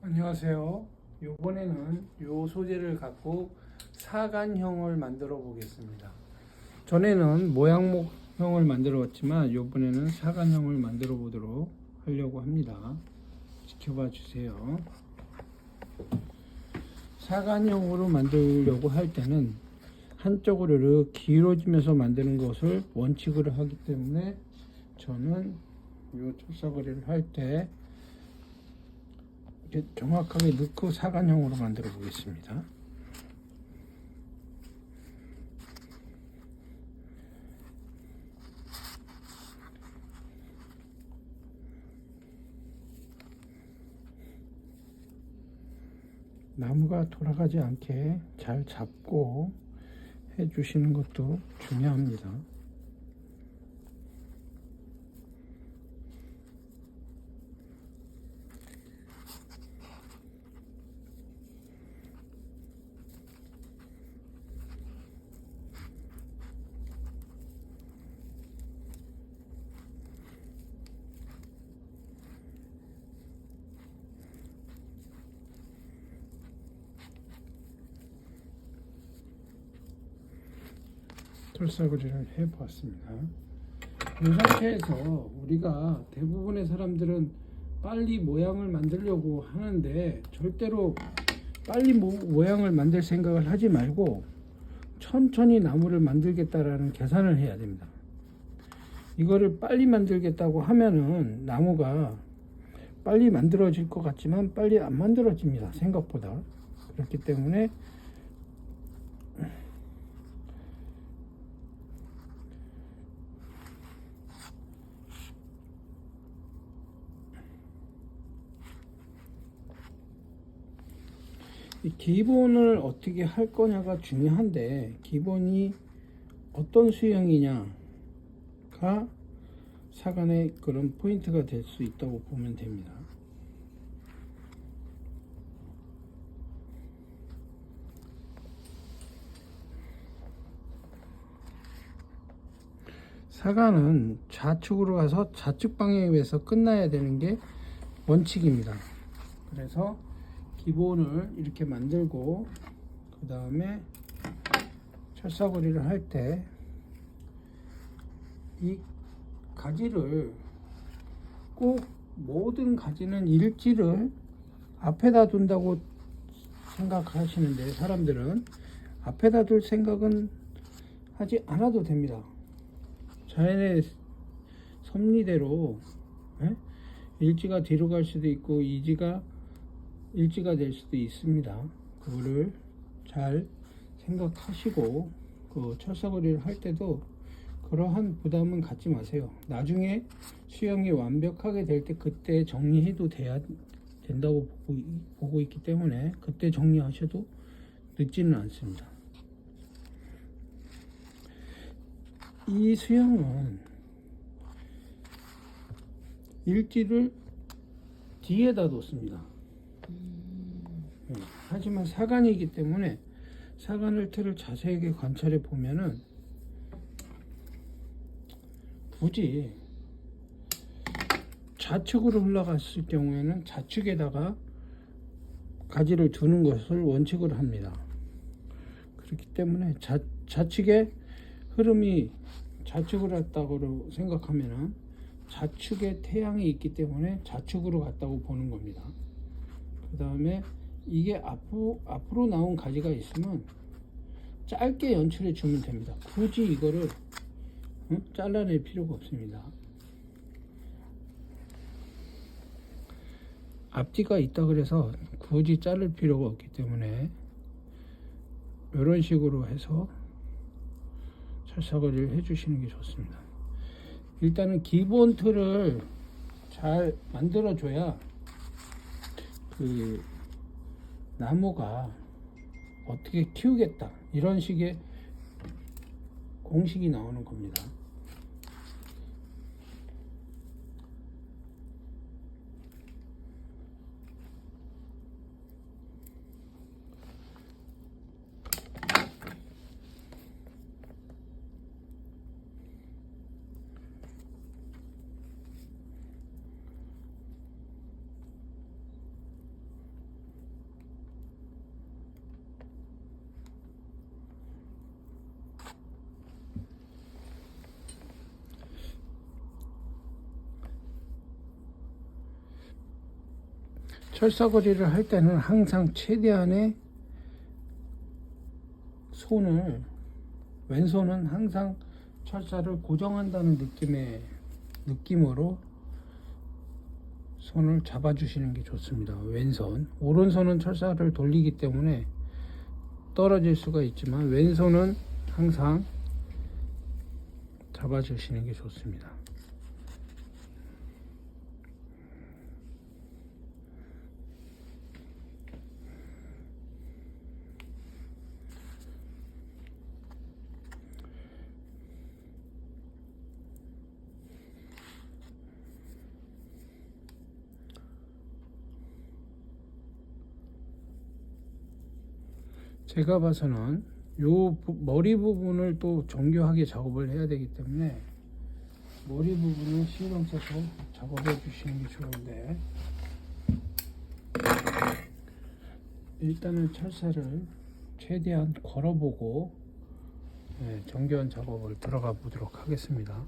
안녕하세요. 이번에는 이 소재를 갖고 사간형을 만들어 보겠습니다. 전에는 모양목형을 만들어 왔지만 이번에는 사간형을 만들어 보도록 하려고 합니다. 지켜봐 주세요. 사간형으로 만들려고 할 때는 한쪽으로 이렇게 길어지면서 만드는 것을 원칙으로 하기 때문에 저는 이 철사거리를 할때 정확하게 넣고 사간형으로 만들어 보겠습니다. 나무가 돌아가지 않게 잘 잡고 해 주시는 것도 중요합니다. 철사거리를 해 보았습니다. 이 상태에서 우리가 대부분의 사람들은 빨리 모양을 만들려고 하는데 절대로 빨리 모양을 만들 생각을 하지 말고 천천히 나무를 만들겠다라는 계산을 해야 됩니다. 이거를 빨리 만들겠다고 하면은 나무가 빨리 만들어질 것 같지만 빨리 안 만들어집니다. 생각보다. 그렇기 때문에 이 기본을 어떻게 할 거냐가 중요한데, 기본이 어떤 수형이냐가 사간의 그런 포인트가 될 수 있다고 보면 됩니다. 사간은 좌측으로 가서 좌측 방향에 의해서 끝나야 되는 게 원칙입니다. 그래서 기본을 이렇게 만들고 그 다음에 철사거리를 할 때 이 가지를 꼭 모든 가지는 일지를 앞에다 둔다고 생각하시는데, 사람들은 앞에다 둘 생각은 하지 않아도 됩니다. 자연의 섭리대로 일지가 뒤로 갈 수도 있고 일지가 될 수도 있습니다. 그거를 잘 생각하시고 그 철사거리를 할 때도 그러한 부담은 갖지 마세요. 나중에 수영이 완벽하게 될 때 그때 정리해도 된다고 보고 있기 때문에 그때 정리하셔도 늦지는 않습니다. 이 수영은 일지를 뒤에다 뒀습니다. 하지만 사간이기 때문에 사간을 틀을 자세하게 관찰해 보면은 굳이 좌측으로 흘러갔을 경우에는 좌측에다가 가지를 두는 것을 원칙으로 합니다. 그렇기 때문에 좌측의 흐름이 좌측으로 갔다고 생각하면은 좌측에 태양이 있기 때문에 좌측으로 갔다고 보는 겁니다. 그 다음에 이게 앞으로 나온 가지가 있으면 짧게 연출해 주면 됩니다. 굳이 이거를 잘라낼 필요가 없습니다. 앞뒤가 있다 그래서 굳이 자를 필요가 없기 때문에 이런 식으로 해서 철사거리를 해주시는 게 좋습니다. 일단은 기본 틀을 잘 만들어 줘야 그 나무가 어떻게 키우겠다 이런 식의 공식이 나오는 겁니다. 철사거리를 할 때는 항상 최대한의 손을, 왼손은 항상 철사를 고정한다는 느낌으로 손을 잡아주시는 게 좋습니다. 왼손, 오른손은 철사를 돌리기 때문에 떨어질 수가 있지만 왼손은 항상 잡아주시는 게 좋습니다. 제가 봐서는 요 머리 부분을 또 정교하게 작업을 해야 되기 때문에 머리 부분을 신경 써서 작업해 주시는 게 좋은데, 일단은 철사를 최대한 걸어보고 정교한 작업을 들어가 보도록 하겠습니다.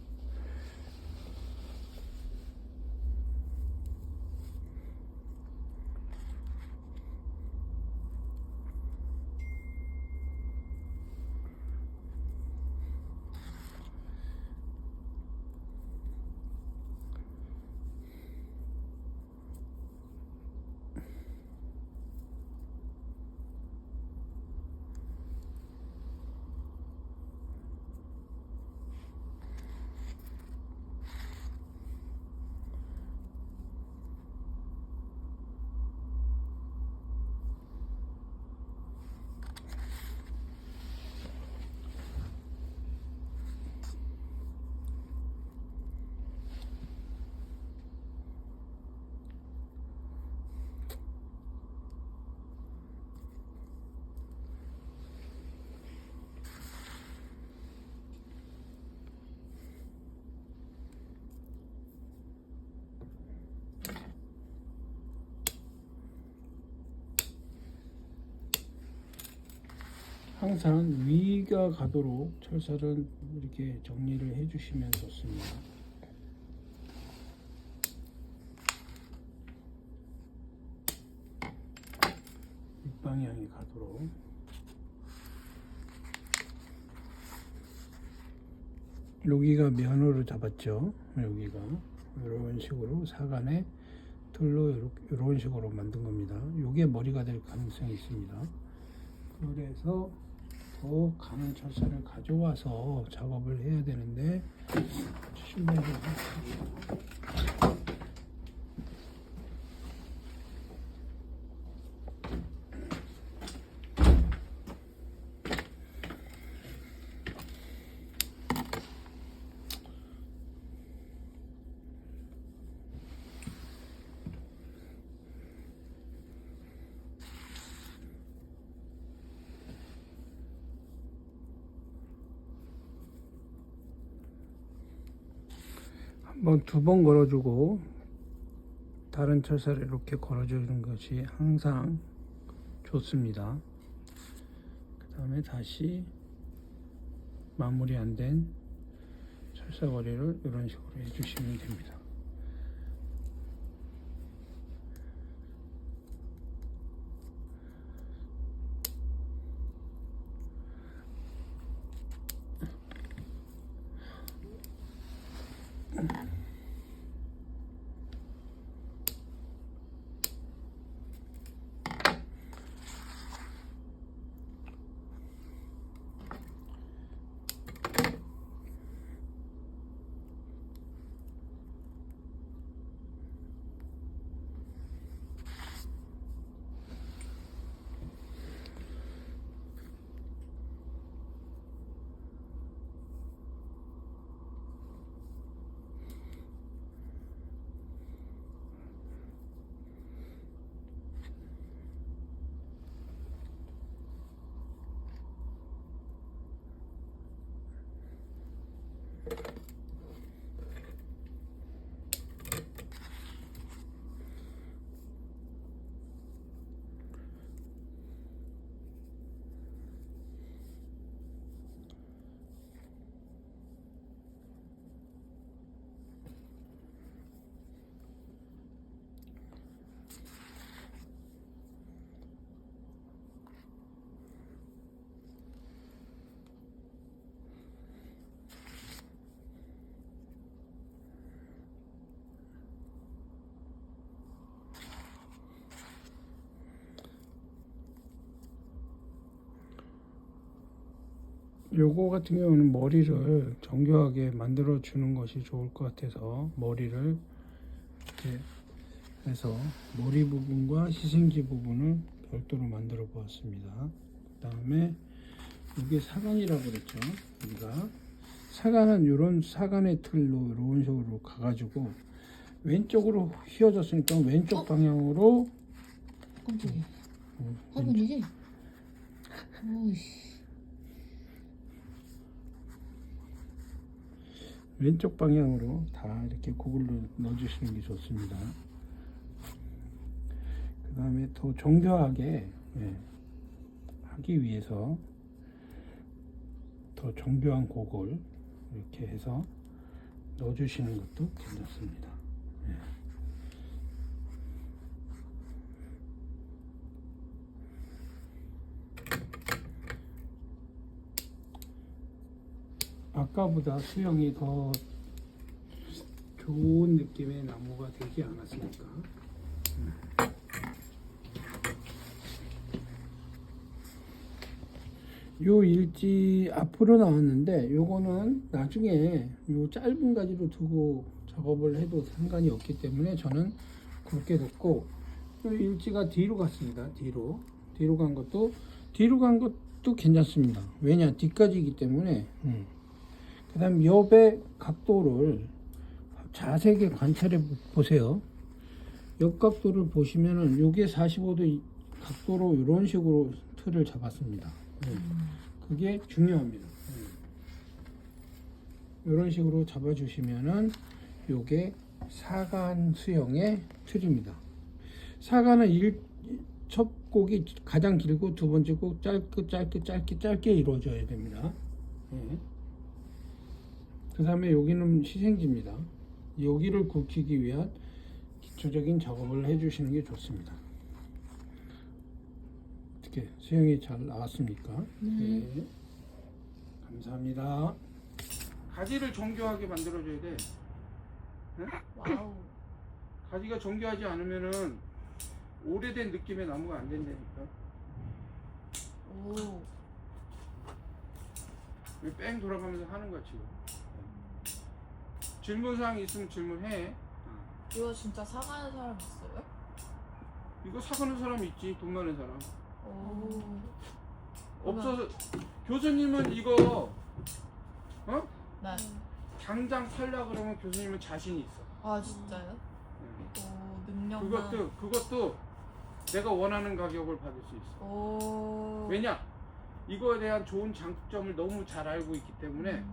항상 위가 가도록 철사를 이렇게 정리를 해 주시면 좋습니다. 윗방향이 가도록. 여기가 면으로 잡았죠. 여기가 이런 식으로 사간에 틀로 이런 식으로 만든 겁니다. 이게 머리가 될 가능성이 있습니다. 그래서 더 강한 철사를 가져와서 작업을 해야 되는데, 신발을 한번 2번 걸어주고 다른 철사를 이렇게 걸어주는 것이 항상 좋습니다. 그 다음에 다시 마무리 안 된 철사거리를 이런 식으로 해주시면 됩니다. 요거 같은 경우는 머리를 정교하게 만들어 주는 것이 좋을 것 같아서 머리를 이렇게 해서 머리 부분과 시생지 부분을 별도로 만들어 보았습니다. 그 다음에 이게 사간이라고 그랬죠. 우리가 사간은 이런 사간의 틀로 이런 식으로 가가지고 왼쪽으로 휘어졌으니까 왼쪽 방향으로 깜짝이야. 왼쪽, 화분이지? 오이씨. 왼쪽 방향으로 다 이렇게 고글로 넣어주시는 게 좋습니다. 그 다음에 더 정교하게 하기 위해서 더 정교한 곡을 이렇게 해서 넣어주시는 것도 괜찮습니다. 예. 아까보다 수영이 더 좋은 느낌의 나무가 되지 않았습니까? 요 일지 앞으로 나왔는데 요거는 나중에 요 짧은 가지로 두고 작업을 해도 상관이 없기 때문에 저는 굵게 뒀고 요 일지가 뒤로 갔습니다. 뒤로 간 것도 괜찮습니다. 왜냐 뒤까지이기 때문에 그 다음 옆의 각도를 자세하게 관찰해 보세요. 옆 각도를 보시면은 요게 45도 각도로 이런 식으로 틀을 잡았습니다. 그게 중요합니다. 이런 식으로 잡아주시면은 요게 사간 수형의 틀입니다. 사간은 첫 곡이 가장 길고 두 번째 곡 짧게 이루어져야 됩니다. 그 다음에 여기는 시생지입니다. 여기를 굵히기 위한 기초적인 작업을 해주시는 게 좋습니다. 어떻게 수영이 잘 나왔습니까? 네. 감사합니다. 가지를 정교하게 만들어줘야 돼. 네? 와우. 가지가 정교하지 않으면은 오래된 느낌의 나무가 안 된다니까. 오. 뺑 돌아가면서 하는 거야 지금. 질문사항 있으면 질문해. 이거 진짜 사가는 사람 있어요? 이거 사가는 사람 있지, 돈 많은 사람. 오. 없어서 교수님은 이거 네. 당장 팔려 그러면 교수님은 자신이 있어. 아 진짜요? 네. 오 능력만. 그것도 내가 원하는 가격을 받을 수 있어. 오. 왜냐? 이거에 대한 좋은 장점을 너무 잘 알고 있기 때문에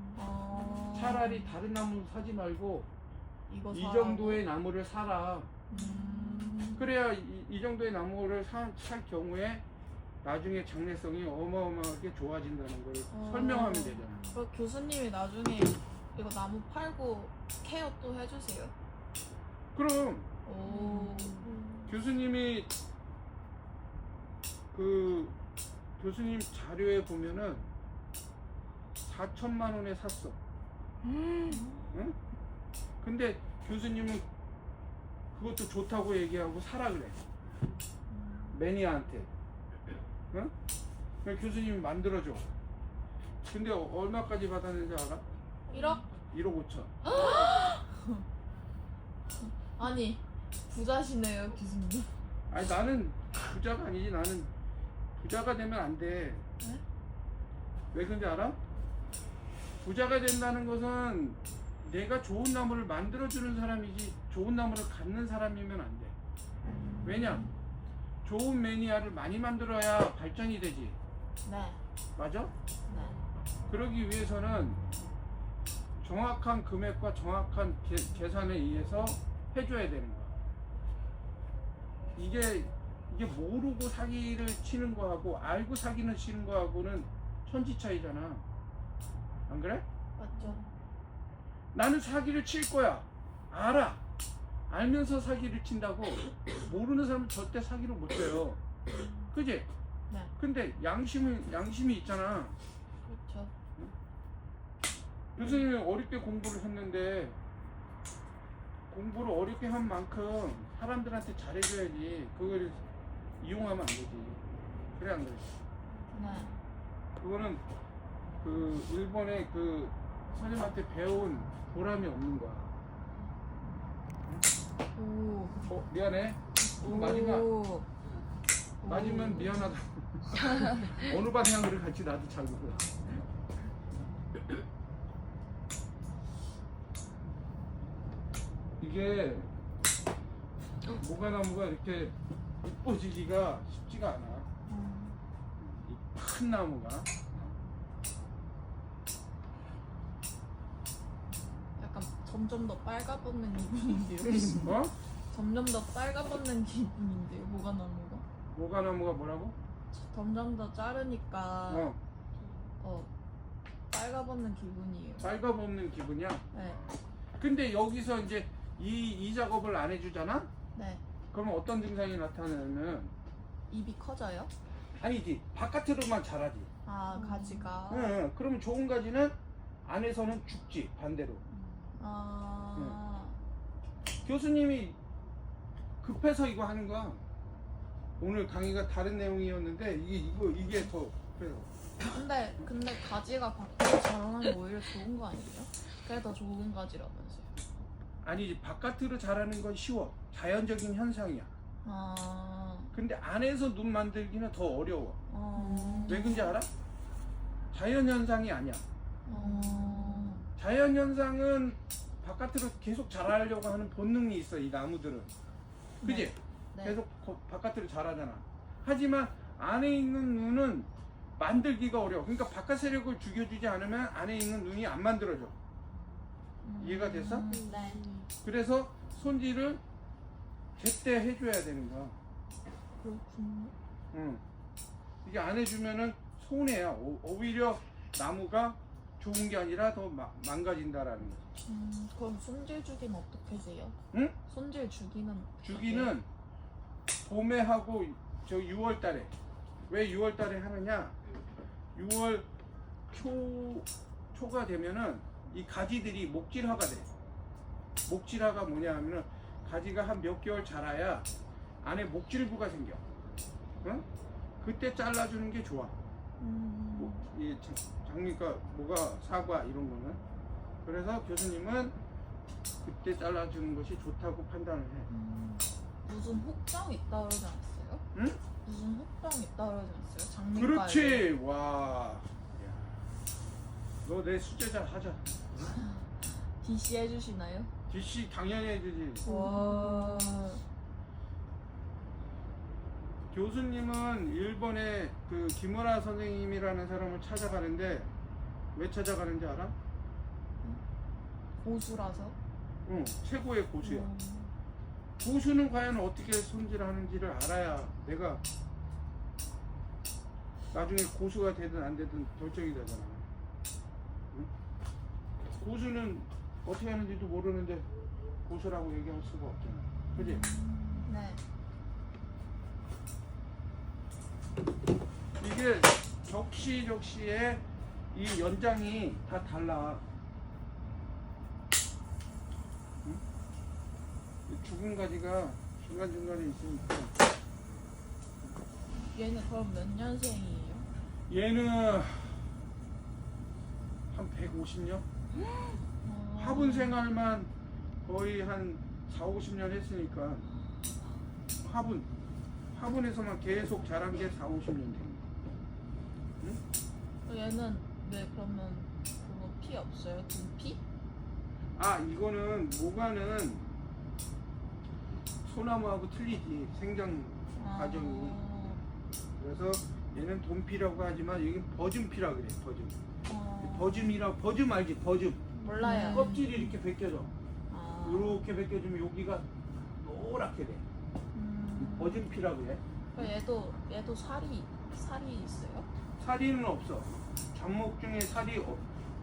차라리 다른 나무 사지 말고 이거 이 사라고? 정도의 나무를 사라. 그래야 이 정도의 나무를 살 경우에 나중에 장래성이 어마어마하게 좋아진다는 걸 설명하면 되잖아. 그럼 교수님이 나중에 이거 나무 팔고 케어 또 해주세요? 그럼 오. 교수님이 그 교수님 자료에 보면은 4천만 원에 샀어. 응? 근데 교수님은 그것도 좋다고 얘기하고 사라 그래. 매니아한테. 응? 그냥 교수님이 만들어줘. 근데 얼마까지 받았는지 알아? 1억? 1억 5천. 아니 부자시네요 교수님. 아니 나는 부자가 아니지. 나는 부자가 되면 안 돼. 네? 왜 그런지 알아? 부자가 된다는 것은 내가 좋은 나무를 만들어주는 사람이지 좋은 나무를 갖는 사람이면 안 돼. 왜냐? 좋은 매니아를 많이 만들어야 발전이 되지. 네. 맞아? 네. 그러기 위해서는 정확한 금액과 정확한 계산에 의해서 해줘야 되는 거야. 이게 모르고 사기를 치는 거하고 알고 사기는 치는 거하고는 천지 차이잖아. 안 그래? 맞죠. 나는 사기를 칠 거야. 알아. 알면서 사기를 친다고. 모르는 사람은 절대 사기를 못 쳐요. 그지? 네. 근데 양심이 있잖아. 그렇죠. 교수님이 어렵게 공부를 했는데 공부를 어렵게 한 만큼 사람들한테 잘해줘야지. 그걸 이용하면 안 되지. 그래 안 그래? 네. 그거는 그 일본의 그 선생님한테 배운 보람이 없는 거야. 오. 미안해. 맞으면 미안하다. 어느 방향으로 갈지 나도 잘 몰라. 이게 모가나무가 이렇게 이뻐지기가 쉽지가 않아. 이 큰 나무가. 약간 점점 더 빨가벗는 기분인데요. 어? 점점 더 빨가벗는 기분인데요. 모가나무가. 모가나무가 뭐라고? 점점 더 자르니까 빨가벗는 기분이에요. 빨가벗는 기분이야. 네. 근데 여기서 이제 이 작업을 안 해주잖아? 네. 그러면 어떤 증상이 나타나냐면 입이 커져요? 아니지 바깥으로만 자라지. 아 가지가. 응, 그러면 좋은 가지는 안에서는 죽지 반대로. 아. 교수님이 급해서 이거 하는 거야. 오늘 강의가 다른 내용이었는데 이게 더 그래서. 근데 가지가 밖으로 자라는 게 오히려 좋은 거 아니에요? 그게 더 좋은 가지라면서요. 아니지 바깥으로 자라는 건 쉬워. 자연적인 현상이야. 아. 근데 안에서 눈 만들기는 더 어려워. 왜 그런지 알아? 자연 현상이 아니야. 자연 현상은 바깥으로 계속 자라려고 하는 본능이 있어 이 나무들은. 그지? 네. 계속 바깥으로 자라잖아. 하지만 안에 있는 눈은 만들기가 어려워. 그러니까 바깥 세력을 죽여주지 않으면 안에 있는 눈이 안 만들어져. 이해가 됐어? 네. 그래서 손질을 제때 해줘야 되는 거야. 그렇군요. 응. 이게 안 해주면은 손해야. 오히려 나무가 좋은 게 아니라 더 망가진다라는 거지. 그럼 손질 주기는 어떻게 해요? 응? 손질 주기는 어떻게 주기는 해요? 봄에 하고 저 6월 달에. 왜 6월 달에 하느냐? 6월 초가 되면은 이 가지들이 목질화가 돼. 목질화가 뭐냐 하면은 가지가 한 몇 개월 자라야 안에 목질부가 생겨. 응? 그때 잘라주는 게 좋아. 이 장미가 뭐가 사과 이런 거는. 그래서 교수님은 그때 잘라주는 것이 좋다고 판단을 해. 무슨 혹정 있다 그러지 않았어요? 응? 무슨 혹정 있다 그러지 않았어요? 장미과에. 그렇지. 와. 너 내 수제자 하자. DC 해주시나요? DC 당연히 해주지. 와. 교수님은 일본의 그 김우라 선생님이라는 사람을 찾아가는데 왜 찾아가는지 알아? 고수라서? 응, 최고의 고수야. 고수는 과연 어떻게 손질하는지를 알아야 내가 나중에 고수가 되든 안 되든 결정이 되잖아. 응? 고수는 어떻게 하는지도 모르는데 고수라고 얘기할 수가 없잖아. 그지? 네. 이게 적시에 이 연장이 다 달라. 응? 죽은 가지가 중간중간에 있으니까. 얘는 그럼 몇 년생이에요? 얘는 한 150년? 화분 생활만 거의 한 4, 50년 했으니까 화분에서만 계속 자란 게 4, 50년 된 거야. 응? 얘는 네 그러면 그거 피 없어요? 돈피? 아 이거는 모가는 소나무하고 틀리지 생장 과정이. 그래서 얘는 돈피라고 하지만 여기 버즘피라 그래. 버즘 알지? 버즘. 몰라요. 껍질이 이렇게 벗겨져. 아. 이렇게 벗겨지면 여기가 노랗게 돼. 버즘피라 그래. 얘도 살이 있어요? 살이는 없어. 잡목 중에 살이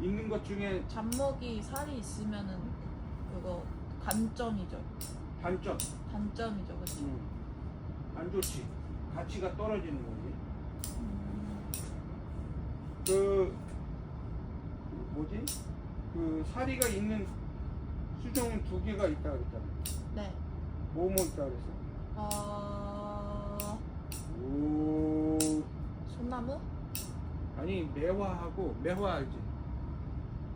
있는 것 중에 잡목이 살이 있으면은 그거 단점이죠. 단점이죠, 그렇죠? 안 좋지. 가치가 떨어지는 거지. 그 뭐지? 그 사리가 있는 수정은 2개가 있다 그랬잖아. 네. 뭐 있다 그랬어? 어... 오. 소나무? 아니 매화하고 매화 알지?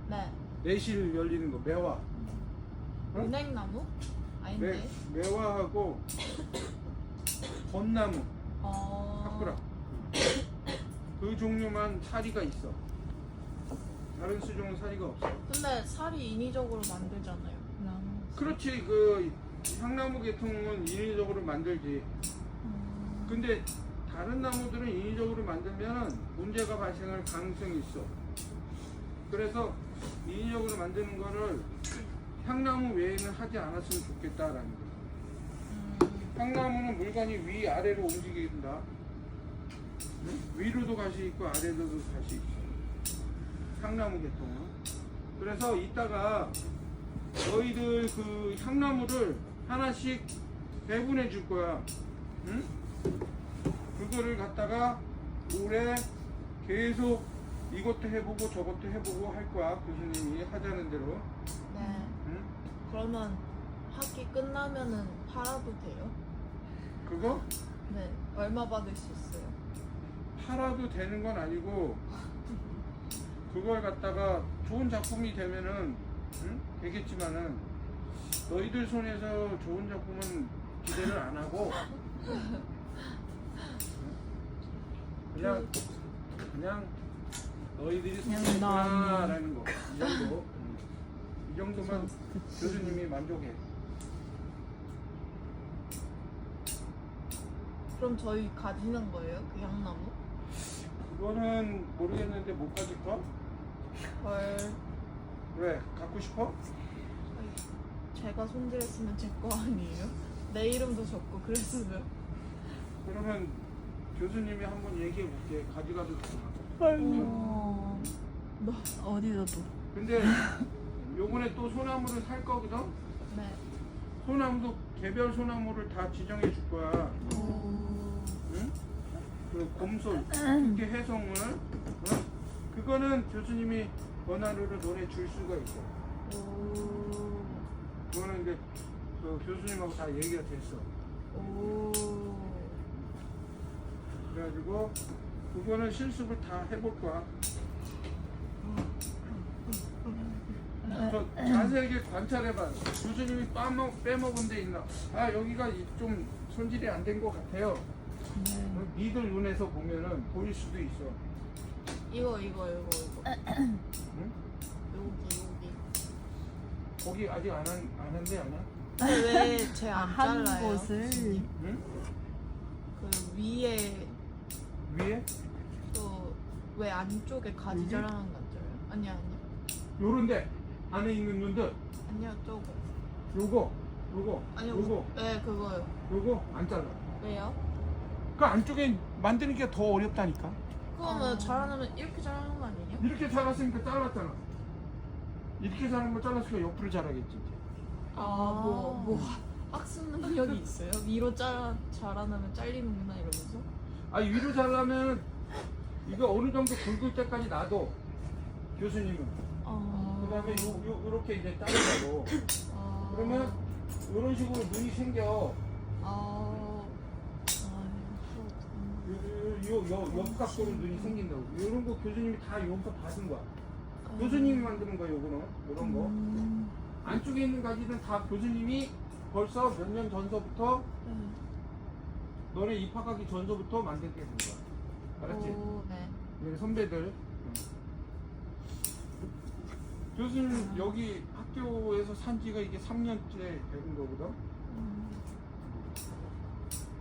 네. 매실 열리는 거 매화. 응? 은행나무? 아닌데. 매화하고 벚나무, 사쿠라. 그 종류만 사리가 있어. 다른 수종은 사리가 없어. 근데 살이 인위적으로 만들잖아요. 나무. 그렇지. 그 향나무 계통은 인위적으로 만들지. 근데 다른 나무들은 인위적으로 만들면 문제가 발생할 가능성이 있어. 그래서 인위적으로 만드는 거를 향나무 외에는 하지 않았으면 좋겠다라는 거야. 향나무는 물건이 위 아래로 움직인다. 응? 위로도 갈 수 있고 아래로도 갈 수 있어. 향나무 계통은. 그래서 이따가 너희들 그 향나무를 하나씩 배분해 줄 거야. 응? 그거를 갖다가 올해 계속 이것도 해보고 저것도 해보고 할 거야. 교수님이 하자는 대로. 네. 응? 그러면 학기 끝나면은 팔아도 돼요? 그거 네. 얼마 받을 수 있어요? 팔아도 되는 건 아니고 그걸 갖다가 좋은 작품이 되면은 응? 되겠지만은 너희들 손에서 좋은 작품은 기대를 안 하고 그냥 너희들이 손했구나라는 거. 이 정도. 이 정도만 교수님이 만족해. 그럼 저희 가지는 거예요? 그 향나무? 그거는 모르겠는데 못 가질까? 헐. 왜? 갖고 싶어? 제가 손질했으면 제 거 아니에요? 내 이름도 적고 그랬으면. 그러면 교수님이 한번 얘기해 볼게. 가져가도 되나? 너 어디다 둬? 근데 요번에 또 소나무를 살 거거든? 네. 소나무도 개별 소나무를 다 지정해 줄 거야. 응? 그 곰솔, 특히 해성물. 응? 그거는 교수님이 권한으로 너네 줄 수가 있어. 그거는 이제 그 교수님하고 다 얘기가 됐어. 그래가지고 그거는 실습을 다 해볼 거야. 저 자세하게 관찰해봐. 교수님이 빼먹은 데 있나? 아 여기가 좀 손질이 안 된 것 같아요. 니들 눈에서 보면은 보일 수도 있어. 이거. 응? 여기. 거기 아직 안 한데 아니야? 왜 제 안 한 잘라요? 곳을 응? 그 위에 위에? 또 왜 안쪽에 가지 여기? 자라는 거 안 잘라요? 아니야. 요런데 안에 있는 놈들 아니요, 저거. 요거 아니요. 요거 네, 그거요. 요거 안 잘라. 왜요? 그 안쪽에 만드는 게 더 어렵다니까. 그거는 자라나면 이렇게 자라는 거 아니에요? 이렇게 자랐으니까 잘랐잖아. 이렇게 자란 거 잘랐으니까 옆으로 자라겠지. 이제. 뭐 학습 능력이 있어요? 위로 자라나면 잘리는구나 이러면서? 아 위로 자르면 이거 어느 정도 굵을 때까지 놔둬 교수님은. 그다음에 요렇게 이제 자르라고. 그러면 이런 식으로 눈이 생겨. 옆 각도로 눈이 생긴다고. 이런 거 교수님이 다 여기서 받은 거야. 교수님이 만드는 거야, 요거는. 이런 거. 안쪽에 있는 가지는 다 교수님이 벌써 몇 년 전서부터 너네 입학하기 전서부터 만들게 된 거야. 알았지? 네. 네, 선배들. 교수님 여기 학교에서 산 지가 이게 3년째 되는 거거든.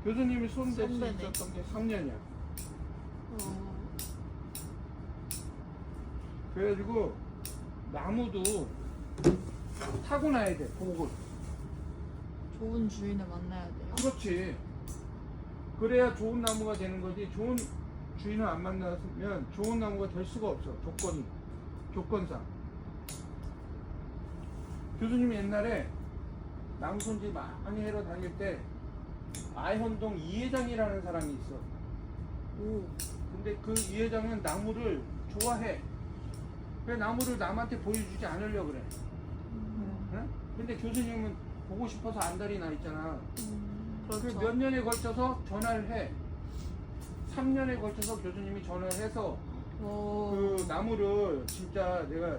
교수님이 손댈 수 선배네. 있었던 게 3년이야. 그래가지고 나무도 타고나야 돼, 복을. 좋은 주인을 만나야 돼요. 그렇지. 그래야 좋은 나무가 되는 거지. 좋은 주인을 안 만났으면 좋은 나무가 될 수가 없어. 조건상. 교수님이 옛날에 나무 손질 많이 해러 다닐 때 아현동 이회장이라는 사람이 있어. 근데 그 이회장은 나무를 좋아해. 그래 나무를 남한테 보여주지 않으려고 그래. 응? 근데 교수님은 보고 싶어서 안달이 나 있잖아. 그렇죠. 그 몇 년에 걸쳐서 전화를 해. 3년에 걸쳐서 교수님이 전화를 해서 그 나무를 진짜 내가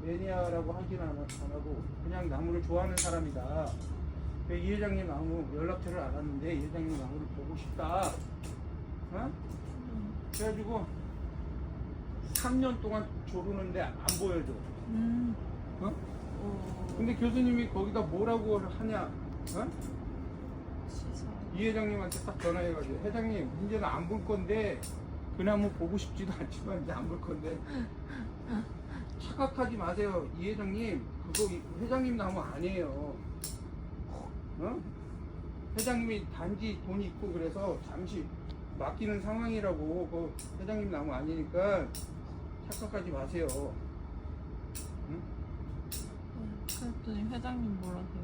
매니아라고 하긴 안 하고 그냥 나무를 좋아하는 사람이다. 그 이 회장님 나무 연락처를 알았는데 이 회장님 나무를 보고 싶다. 어? 그래가지고 3년 동안 조르는데 안 보여줘. 어? 근데 교수님이 거기다 뭐라고 하냐? 어? 이 회장님한테 딱 전화해가지고 회장님 이제는 안 볼 건데 그 나무 보고 싶지도 않지만 이제 안 볼 건데 착각하지 마세요. 이 회장님 그거 회장님 나무 아니에요. 어? 회장님이 단지 돈이 있고 그래서 잠시 맡기는 상황이라고 그 회장님 나무 아니니까 착각하지 마세요. 응? 그랬더니 회장님 뭐라세요?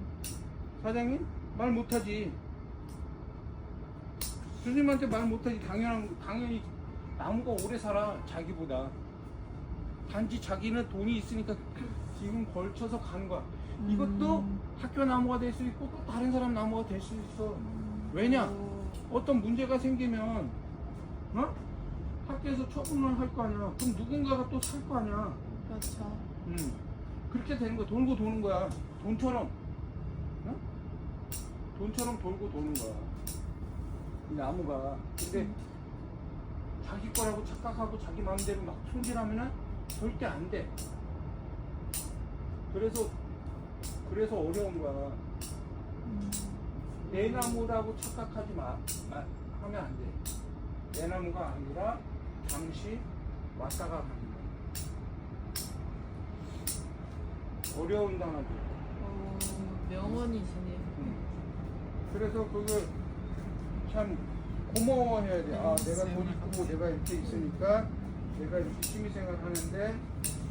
사장님? 말 못하지. 교수님한테 말 못하지. 당연히 나무가 오래 살아 자기보다. 단지 자기는 돈이 있으니까 지금 걸쳐서 간 거야. 이것도 학교 나무가 될 수 있고 또 다른 사람 나무가 될 수 있어. 왜냐? 어떤 문제가 생기면 어? 학교에서 처분을 할 거 아니야. 그럼 누군가가 또 살 거 아니야. 그렇죠. 그렇게 되는 거야. 돌고 도는 거야. 돈처럼. 어? 돈처럼 돌고 도는 거야. 이 나무가. 근데 자기 거라고 착각하고 자기 마음대로 막 손질하면은 절대 안 돼. 그래서 어려운 거야. 내 나무라고 착각하지 하면 안 돼. 내 나무가 아니라 잠시 왔다가 가는 거야. 어려운 단어죠. 명언이시네요. 그래서 그걸 참 고마워해야 돼. 아, 내가 돈 있고 내가 이렇게 있으니까 내가 이렇게 취미생활 하는데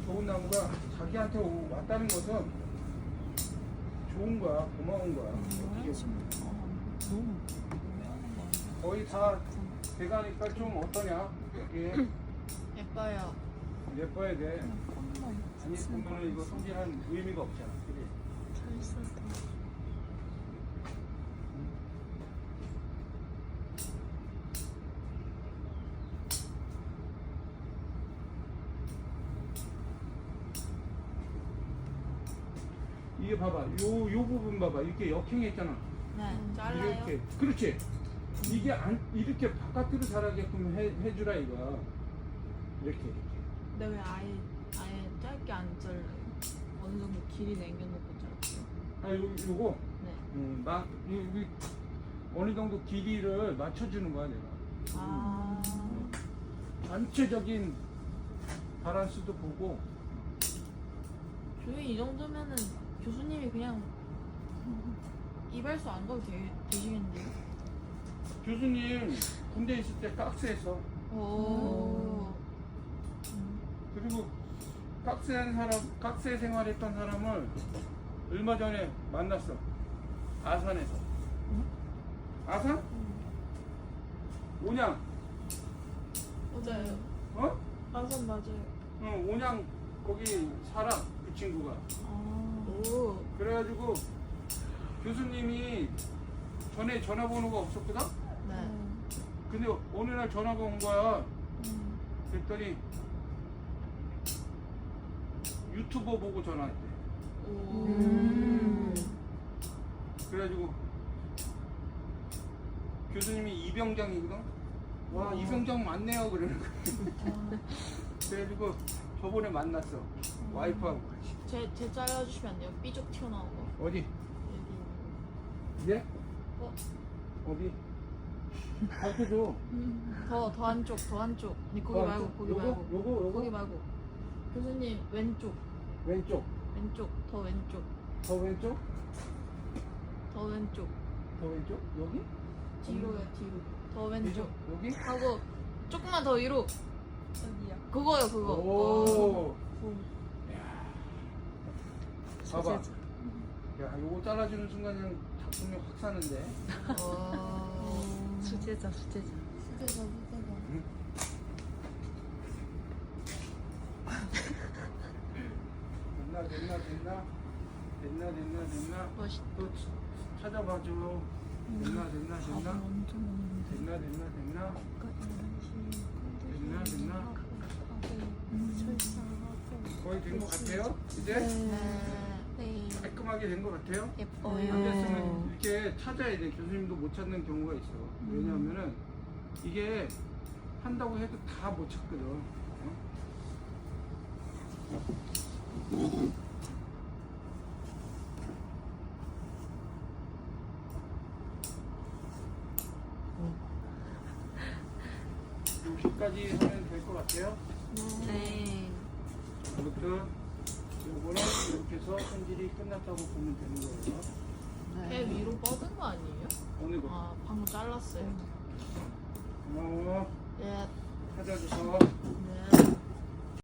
좋은 나무가 자기한테 왔다는 것은 좋은 거야. 고마운 거야. 어떻게 거의 다 돼가니까 좀 어떠냐? 여기 예뻐요. 예뻐야 돼. 아니 보면은 이거 손질한 의미가 없잖아. 그래. 잘 썼다. 이게 봐봐. 요 부분 봐봐. 이렇게 역행했잖아. 네, 잘라요. 이렇게. 그렇지. 이게 이렇게 바깥으로 자라게끔 해주라 이거야. 이렇게. 근데 왜 아예 짧게 안 잘라요? 어느 정도 길이 남겨놓고 자를게요. 아, 요거. 네. 여기 어느 정도 길이를 맞춰주는 거야 내가. 아. 전체적인 바란스도 보고. 조용히 이 정도면은 교수님이 그냥 이발소 안 가도 되시겠는데요? 교수님 군대 있을 때 깍스했어. 오. 그리고 깍스에 생활했던 사람을 얼마 전에 만났어. 아산에서. 아산? 온양. 맞아요. 어? 아산 맞아요. 응, 온양 거기 살아 그 친구가. 오. 그래가지고 교수님이 전에 전화번호가 없었거든? 네. 근데 어느 날 전화가 온 거야. 그랬더니 유튜버 보고 전화했대. 오. 그래가지고 교수님이 이병장이거든? 와, 이병장 맞네요. 그러는 거야. 그래가지고 저번에 만났어. 와이프하고 같이. 제 잘라주시면 안 돼요? 삐죽 튀어나온 거. 어디? 여기. 예? 어디? 밝혀줘. 더 안쪽, 더 안쪽. 아니, 거기 말고, 거기 요거? 말고. 요거? 거기 말고. 교수님, 왼쪽. 왼쪽. 왼쪽, 더 왼쪽. 더 왼쪽? 더 왼쪽. 더 왼쪽? 여기? 뒤로요, 뒤로. 더 왼쪽. 여기? 하고, 조금만 더 위로. 여기요. 그거요, 그거. 오. 오. 봐봐. 야, 요거 잘라주는 순간은 작품력 확 사는데. 수제자. 응? 됐나? 멋있다. 또 찾아봐줘. 됐나 됐나 됐나 됐나 됐나 됐나 됐나 됐나 거의 된 것 같아요? 이제 네. 깔끔하게 된 것 같아요? 안 예뻐요. 됐으면 이렇게 찾아야 돼. 교수님도 못 찾는 경우가 있어. 왜냐하면은 이게 한다고 해도 다 못 찾거든. 어? 여기까지 하면 될 것 같아요. 네. 아무튼 요거는 이렇게 해서 손질이 끝났다고 보면 되는 거예요. 배 위로 뻗은 거 아니에요? 어느 거? 아, 방금 잘랐어요. 고마워. 예. 찾아줘서. 네.